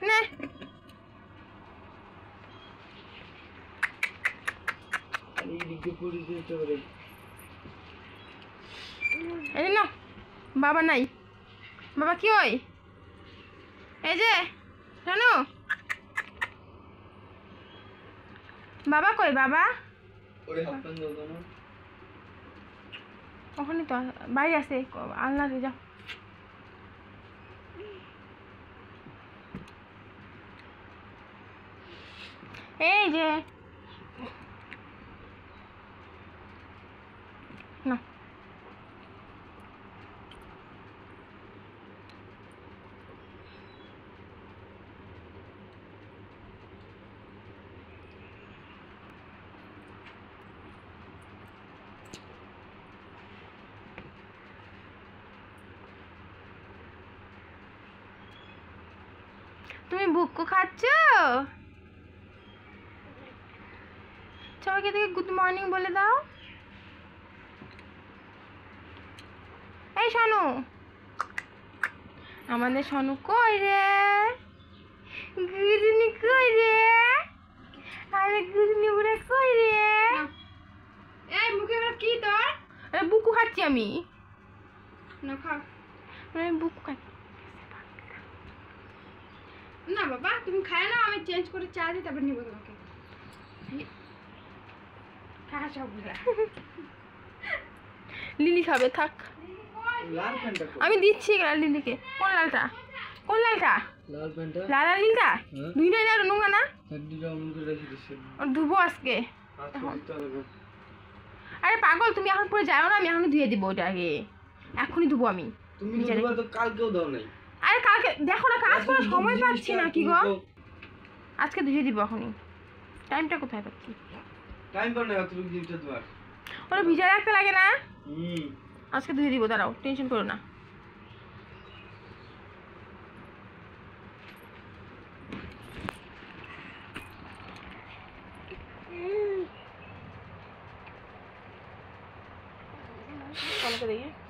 নে এই না বাবা নাই বাবা কি ওই এই যে জানো বাবা কই বাবা ওখানে তো বাইরে আছে আলনা দিয়ে যাও এই যে না তুমি বুকু খাচ্ছ সবাইকে থেকে গুড মর্নিং বলে দাও এই শানু আমাদের শানু কই রে গুদনি কই রে আরে গুদনি বুড়া কই রে এই মুখে কি তোর বুকু খাচ্ছি আমি না খা আমি বুকু খাচ্ছি না বাবা তুমি খায় না আমি চেঞ্জ করে চা দিই তারপর নিব তোমাকে লিলি খাবে থাক আমি দিচ্ছি লিলিকে কোন লালটা কোন লালটা লাল আর নীলটা দুইটাই না নোংরা না ধুবো আজকে আরে পাগল তুমি এখন পরে যাও না আমি এখন ধুয়ে দিব ওটাকে এখনই ধুবো আমি কালকেও দাও নাই আরে কালকে দেখো না কাজ করার সময় পাচ্ছি না কি গো আজকে ধুয়ে দিব এখনই টাইমটা কোথায় পাচ্ছি টাইম পাও না তুমি দিনটা তোমার ওরা ভিজা রাখতে লাগে না আজকে ধুয়ে দিব দাঁড়াও টেনশন করো না দেখি